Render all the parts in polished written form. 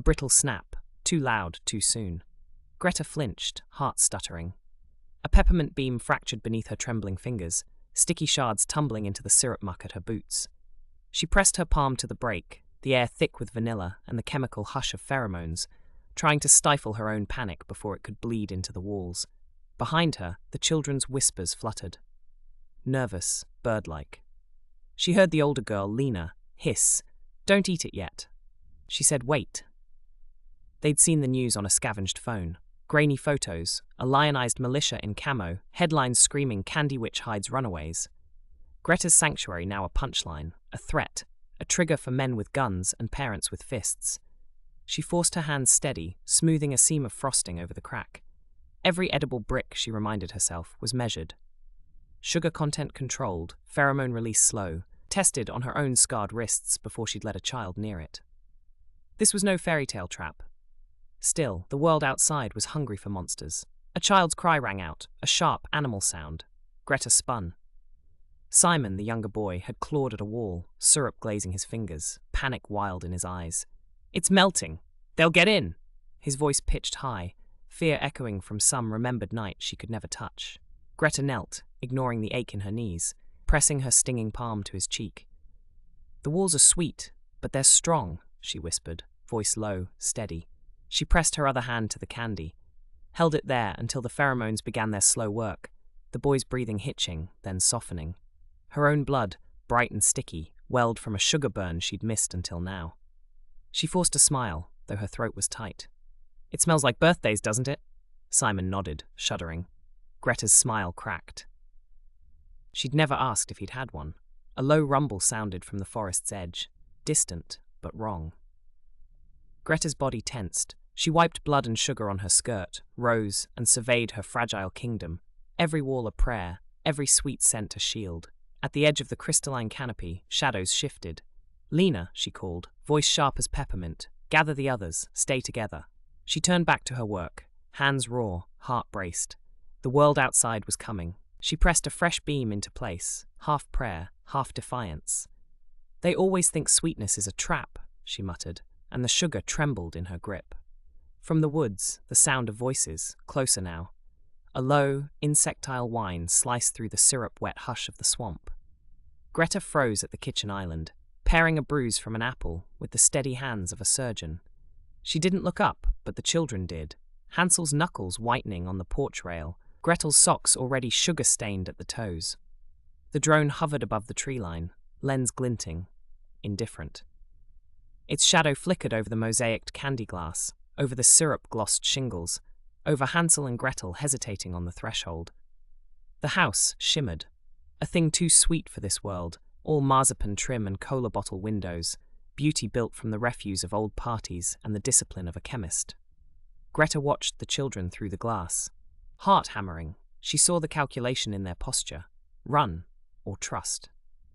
A brittle snap, too loud, too soon. Greta flinched, heart stuttering. A peppermint beam fractured beneath her trembling fingers, sticky shards tumbling into the syrup muck at her boots. She pressed her palm to the brake, the air thick with vanilla and the chemical hush of pheromones, trying to stifle her own panic before it could bleed into the walls. Behind her, the children's whispers fluttered. Nervous, bird-like. She heard the older girl, Lena, hiss, "Don't eat it yet." She said, "Wait." They'd seen the news on a scavenged phone. Grainy photos, a lionized militia in camo, headlines screaming Candy Witch hides runaways. Greta's sanctuary now a punchline, a threat, a trigger for men with guns and parents with fists. She forced her hands steady, smoothing a seam of frosting over the crack. Every edible brick, she reminded herself, was measured. Sugar content controlled, pheromone release slow, tested on her own scarred wrists before she'd let a child near it. This was no fairy tale trap. Still, the world outside was hungry for monsters. A child's cry rang out, a sharp animal sound. Greta spun. Simon, the younger boy, had clawed at a wall, syrup glazing his fingers, panic wild in his eyes. "It's melting! They'll get in!" His voice pitched high, fear echoing from some remembered night she could never touch. Greta knelt, ignoring the ache in her knees, pressing her stinging palm to his cheek. "The walls are sweet, but they're strong," she whispered, voice low, steady. She pressed her other hand to the candy, held it there until the pheromones began their slow work, the boy's breathing hitching, then softening. Her own blood, bright and sticky, welled from a sugar burn she'd missed until now. She forced a smile, though her throat was tight. "It smells like birthdays, doesn't it?" Simon nodded, shuddering. Greta's smile cracked. She'd never asked if he'd had one. A low rumble sounded from the forest's edge, distant, but wrong. Greta's body tensed. She wiped blood and sugar on her skirt, rose, and surveyed her fragile kingdom, every wall a prayer, every sweet scent a shield. At the edge of the crystalline canopy, shadows shifted. "Lena," she called, voice sharp as peppermint, "gather the others, stay together." She turned back to her work, hands raw, heart braced. The world outside was coming. She pressed a fresh beam into place, half prayer, half defiance. "They always think sweetness is a trap," she muttered, and the sugar trembled in her grip. From the woods, the sound of voices, closer now. A low, insectile whine sliced through the syrup-wet hush of the swamp. Greta froze at the kitchen island, paring a bruise from an apple with the steady hands of a surgeon. She didn't look up, but the children did. Hansel's knuckles whitening on the porch rail, Gretel's socks already sugar-stained at the toes. The drone hovered above the tree line, lens glinting, indifferent. Its shadow flickered over the mosaicked candy glass, over the syrup-glossed shingles, over Hansel and Gretel hesitating on the threshold. The house shimmered, a thing too sweet for this world, all marzipan trim and cola bottle windows, beauty built from the refuse of old parties and the discipline of a chemist. Greta watched the children through the glass. Heart hammering, she saw the calculation in their posture. Run, or trust.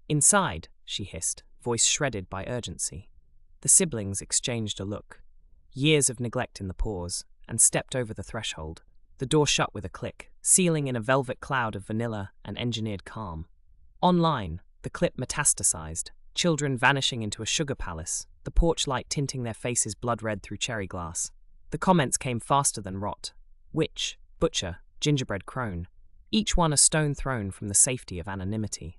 "Inside," she hissed, voice shredded by urgency. The siblings exchanged a look. Years of neglect in the pause, and stepped over the threshold. The door shut with a click, sealing in a velvet cloud of vanilla and engineered calm. Online, the clip metastasized, children vanishing into a sugar palace, the porch light tinting their faces blood-red through cherry glass. The comments came faster than rot. Witch, butcher, gingerbread crone, each one a stone thrown from the safety of anonymity.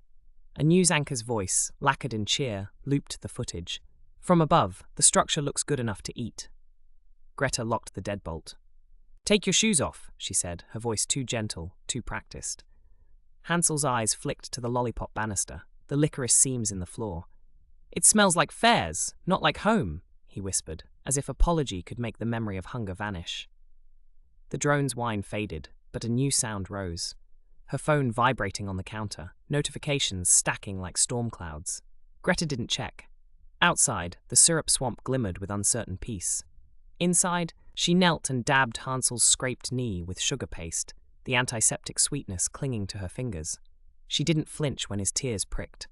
A news anchor's voice, lacquered in cheer, looped the footage. From above, the structure looks good enough to eat. Greta locked the deadbolt. "Take your shoes off," she said, her voice too gentle, too practiced. Hansel's eyes flicked to the lollipop banister, the licorice seams in the floor. "It smells like fairs, not like home," he whispered, as if apology could make the memory of hunger vanish. The drone's whine faded, but a new sound rose. Her phone vibrating on the counter, notifications stacking like storm clouds. Greta didn't check. Outside, the syrup swamp glimmered with uncertain peace. Inside, she knelt and dabbed Hansel's scraped knee with sugar paste, the antiseptic sweetness clinging to her fingers. She didn't flinch when his tears pricked.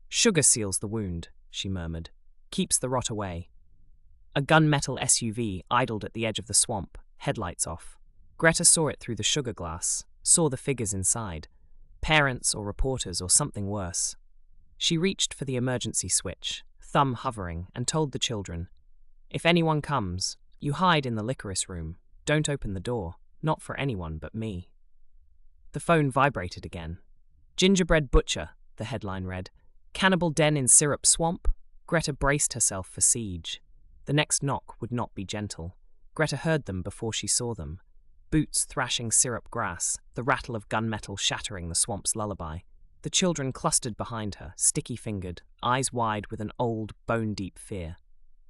"Sugar seals the wound," she murmured. "Keeps the rot away." A gunmetal SUV idled at the edge of the swamp, headlights off. Greta saw it through the sugar glass, saw the figures inside. Parents or reporters or something worse. She reached for the emergency switch, thumb hovering, and told the children, If anyone comes, you hide in the licorice room. Don't open the door. Not for anyone but me. The phone vibrated again. Gingerbread Butcher, the headline read. Cannibal Den in Syrup Swamp? Greta braced herself for siege. The next knock would not be gentle. Greta heard them before she saw them. Boots thrashing syrup grass, the rattle of gunmetal shattering the swamp's lullaby. The children clustered behind her, sticky-fingered, eyes wide with an old, bone-deep fear.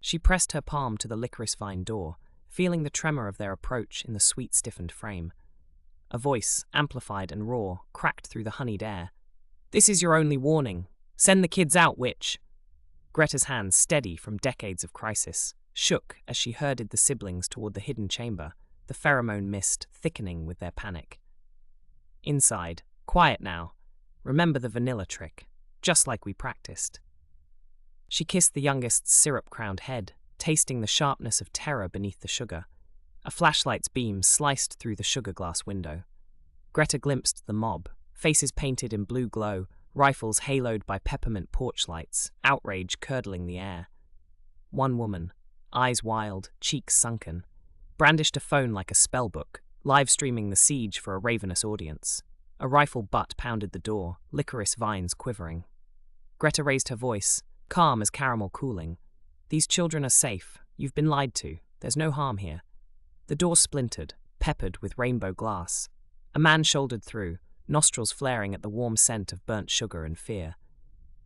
She pressed her palm to the licorice vine door, feeling the tremor of their approach in the sweet, stiffened frame. A voice, amplified and raw, cracked through the honeyed air. "This is your only warning. Send the kids out, witch." Greta's hands, steady from decades of crisis, shook as she herded the siblings toward the hidden chamber, the pheromone mist thickening with their panic. Inside, quiet now. Remember the vanilla trick, just like we practiced. She kissed the youngest's syrup-crowned head, tasting the sharpness of terror beneath the sugar. A flashlight's beam sliced through the sugar glass window. Greta glimpsed the mob, faces painted in blue glow, rifles haloed by peppermint porch lights, outrage curdling the air. One woman, eyes wild, cheeks sunken, brandished a phone like a spellbook, live-streaming the siege for a ravenous audience. A rifle butt pounded the door, licorice vines quivering. Greta raised her voice, calm as caramel cooling. "These children are safe. You've been lied to. There's no harm here." The door splintered, peppered with rainbow glass. A man shouldered through, nostrils flaring at the warm scent of burnt sugar and fear.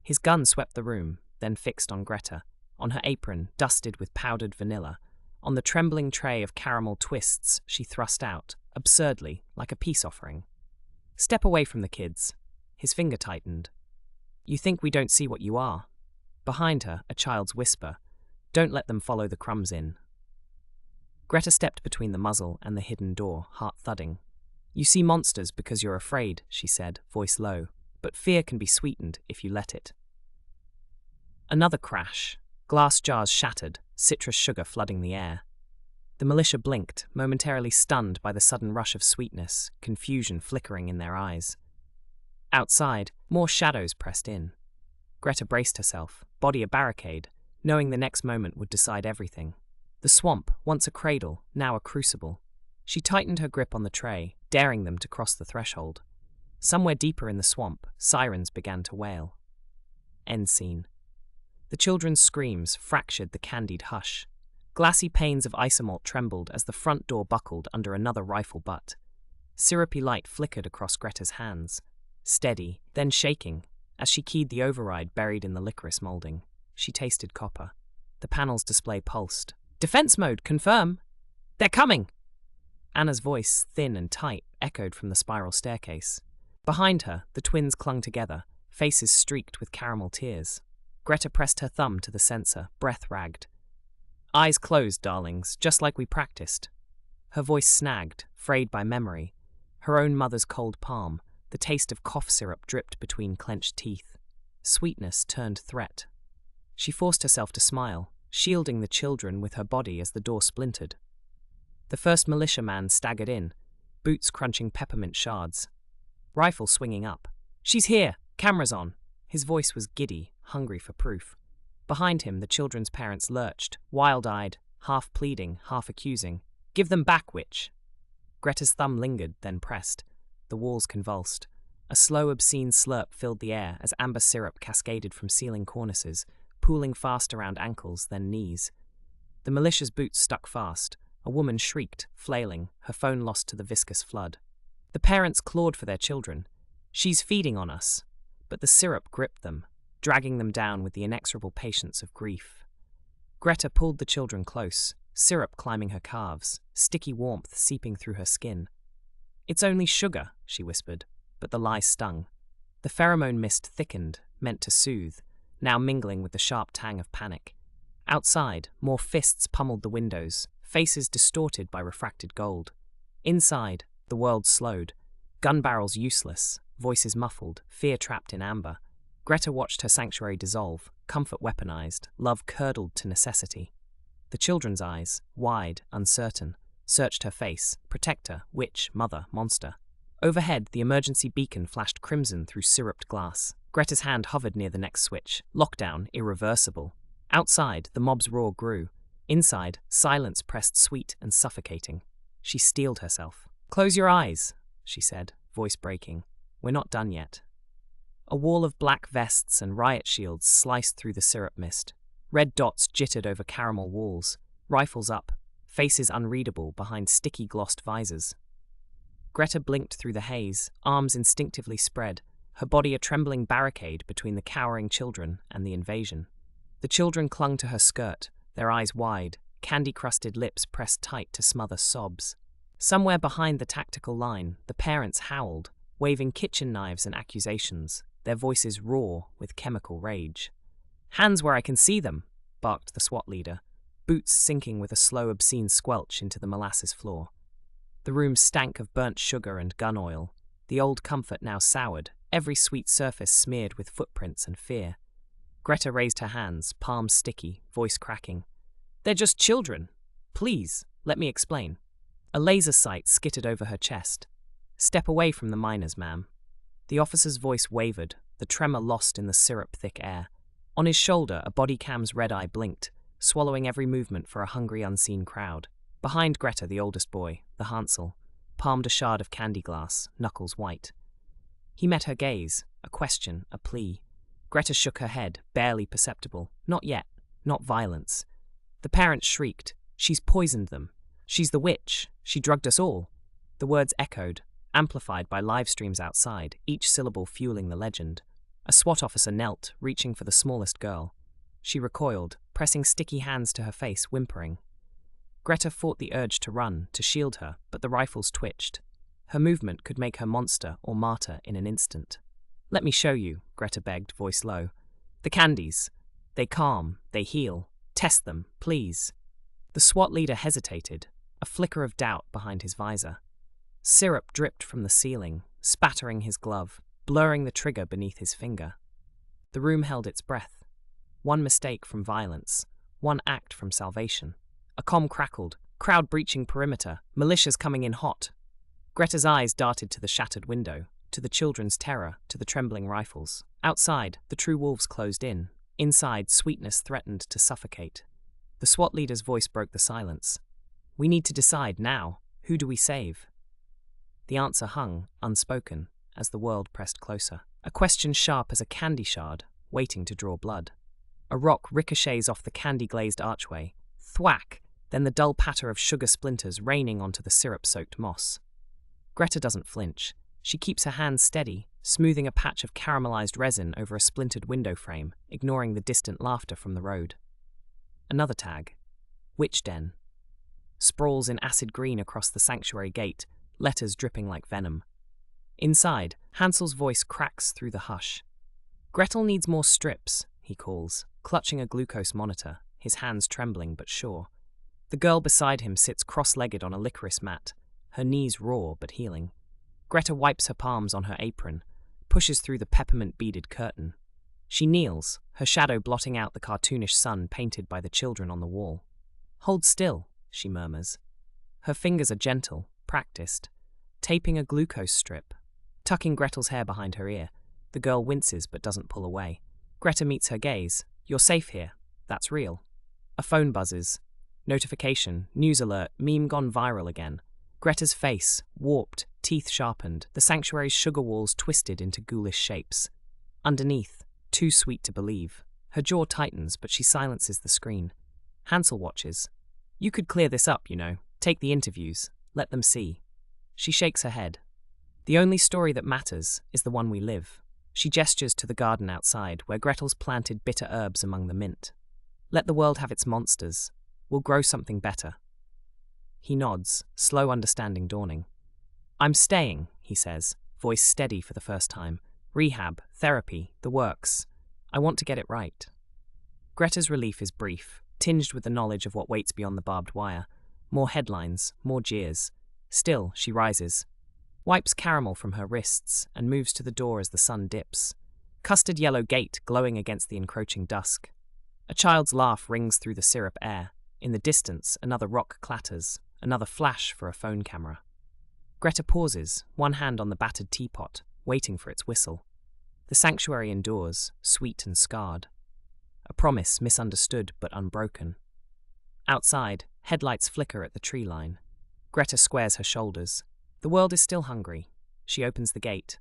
His gun swept the room, then fixed on Greta, on her apron dusted with powdered vanilla. On the trembling tray of caramel twists she thrust out, absurdly, like a peace offering. "Step away from the kids." His finger tightened. "You think we don't see what you are?" Behind her, a child's whisper. "Don't let them follow the crumbs in." Greta stepped between the muzzle and the hidden door, heart thudding. "You see monsters because you're afraid," she said, voice low, "but fear can be sweetened if you let it." Another crash. Glass jars shattered, citrus sugar flooding the air. The militia blinked, momentarily stunned by the sudden rush of sweetness, confusion flickering in their eyes. Outside, more shadows pressed in. Greta braced herself, body a barricade, knowing the next moment would decide everything. The swamp, once a cradle, now a crucible. She tightened her grip on the tray, daring them to cross the threshold. Somewhere deeper in the swamp, sirens began to wail. End scene. The children's screams fractured the candied hush. Glassy panes of isomalt trembled as the front door buckled under another rifle butt. Syrupy light flickered across Greta's hands, steady, then shaking, as she keyed the override buried in the licorice molding. She tasted copper. The panel's display pulsed. "Defense mode, confirm!" "They're coming!" Anna's voice, thin and tight, echoed from the spiral staircase. Behind her, the twins clung together, faces streaked with caramel tears. Greta pressed her thumb to the sensor, breath ragged. "Eyes closed, darlings, just like we practiced." Her voice snagged, frayed by memory. Her own mother's cold palm, the taste of cough syrup dripped between clenched teeth. Sweetness turned threat. She forced herself to smile, shielding the children with her body as the door splintered. The first militiaman staggered in, boots crunching peppermint shards. Rifle swinging up. "She's here! Cameras on!" His voice was giddy, hungry for proof. Behind him, the children's parents lurched, wild-eyed, half pleading, half accusing. "Give them back, witch!" Greta's thumb lingered, then pressed. The walls convulsed. A slow, obscene slurp filled the air as amber syrup cascaded from ceiling cornices, pooling fast around ankles, then knees. The militia's boots stuck fast. A woman shrieked, flailing, her phone lost to the viscous flood. The parents clawed for their children. "She's feeding on us." But the syrup gripped them, dragging them down with the inexorable patience of grief. Greta pulled the children close, syrup climbing her calves, sticky warmth seeping through her skin. "It's only sugar," she whispered, but the lie stung. The pheromone mist thickened, meant to soothe, now mingling with the sharp tang of panic. Outside, more fists pummeled the windows, faces distorted by refracted gold. Inside, the world slowed, gun barrels useless, voices muffled, fear trapped in amber. Greta watched her sanctuary dissolve, comfort weaponized, love curdled to necessity. The children's eyes, wide, uncertain, searched her face, protector, witch, mother, monster. Overhead, the emergency beacon flashed crimson through syruped glass. Greta's hand hovered near the next switch. Lockdown, irreversible. Outside, the mob's roar grew. Inside, silence pressed sweet and suffocating. She steeled herself. "Close your eyes," she said, voice breaking. "We're not done yet." A wall of black vests and riot shields sliced through the syrup mist. Red dots jittered over caramel walls, rifles up, faces unreadable behind sticky glossed visors. Greta blinked through the haze, arms instinctively spread, her body a trembling barricade between the cowering children and the invasion. The children clung to her skirt, their eyes wide, candy-crusted lips pressed tight to smother sobs. Somewhere behind the tactical line, the parents howled, waving kitchen knives and accusations, their voices raw with chemical rage. "Hands where I can see them," barked the SWAT leader, boots sinking with a slow, obscene squelch into the molasses floor. The room stank of burnt sugar and gun oil, the old comfort now soured, every sweet surface smeared with footprints and fear. Greta raised her hands, palms sticky, voice cracking. "They're just children. Please, let me explain." A laser sight skittered over her chest. "Step away from the miners, ma'am." The officer's voice wavered, the tremor lost in the syrup-thick air. On his shoulder, a body cam's red eye blinked, swallowing every movement for a hungry, unseen crowd. Behind Greta, the oldest boy, the Hansel, palmed a shard of candy glass, knuckles white. He met her gaze, a question, a plea. Greta shook her head, barely perceptible. Not yet, not violence. The parents shrieked, "She's poisoned them. She's the witch. She drugged us all." The words echoed, amplified by live streams outside, each syllable fueling the legend. A SWAT officer knelt, reaching for the smallest girl. She recoiled, pressing sticky hands to her face, whimpering. Greta fought the urge to run, to shield her, but the rifles twitched. Her movement could make her monster or martyr in an instant. "Let me show you," Greta begged, voice low. "The candies. They calm, they heal. Test them, please." The SWAT leader hesitated, a flicker of doubt behind his visor. Syrup dripped from the ceiling, spattering his glove, blurring the trigger beneath his finger. The room held its breath. One mistake from violence, one act from salvation. A comm crackled, crowd breaching perimeter, militia's coming in hot. Greta's eyes darted to the shattered window, to the children's terror, to the trembling rifles. Outside, the true wolves closed in. Inside, sweetness threatened to suffocate. The SWAT leader's voice broke the silence. "We need to decide now. Who do we save?" The answer hung, unspoken, as the world pressed closer. A question sharp as a candy shard, waiting to draw blood. A rock ricochets off the candy-glazed archway. Thwack! Then the dull patter of sugar splinters raining onto the syrup-soaked moss. Greta doesn't flinch. She keeps her hands steady, smoothing a patch of caramelized resin over a splintered window frame, ignoring the distant laughter from the road. Another tag. Witch Den. Sprawls in acid green across the sanctuary gate, letters dripping like venom. Inside, Hansel's voice cracks through the hush. "Gretel needs more strips," he calls, clutching a glucose monitor, his hands trembling but sure. The girl beside him sits cross-legged on a licorice mat, her knees raw but healing. Greta wipes her palms on her apron, pushes through the peppermint-beaded curtain. She kneels, her shadow blotting out the cartoonish sun painted by the children on the wall. "Hold still," she murmurs. Her fingers are gentle, practiced, taping a glucose strip. Tucking Gretel's hair behind her ear, the girl winces but doesn't pull away. Greta meets her gaze. "You're safe here. That's real." A phone buzzes. Notification, news alert, meme gone viral again. Greta's face, warped, teeth sharpened, the sanctuary's sugar walls twisted into ghoulish shapes. Underneath, too sweet to believe. Her jaw tightens, but she silences the screen. Hansel watches. "You could clear this up, you know. Take the interviews. Let them see." She shakes her head. "The only story that matters is the one we live." She gestures to the garden outside, where Gretel's planted bitter herbs among the mint. "Let the world have its monsters. We'll grow something better." He nods, slow understanding dawning. "I'm staying," he says, voice steady for the first time. "Rehab, therapy, the works. I want to get it right." Greta's relief is brief, tinged with the knowledge of what waits beyond the barbed wire. More headlines, more jeers. Still, she rises, wipes caramel from her wrists, and moves to the door as the sun dips. Custard yellow gate glowing against the encroaching dusk. A child's laugh rings through the syrup air. In the distance, another rock clatters, another flash for a phone camera. Greta pauses, one hand on the battered teapot, waiting for its whistle. The sanctuary endures, sweet and scarred. A promise misunderstood but unbroken. Outside, headlights flicker at the tree line. Greta squares her shoulders. The world is still hungry. She opens the gate.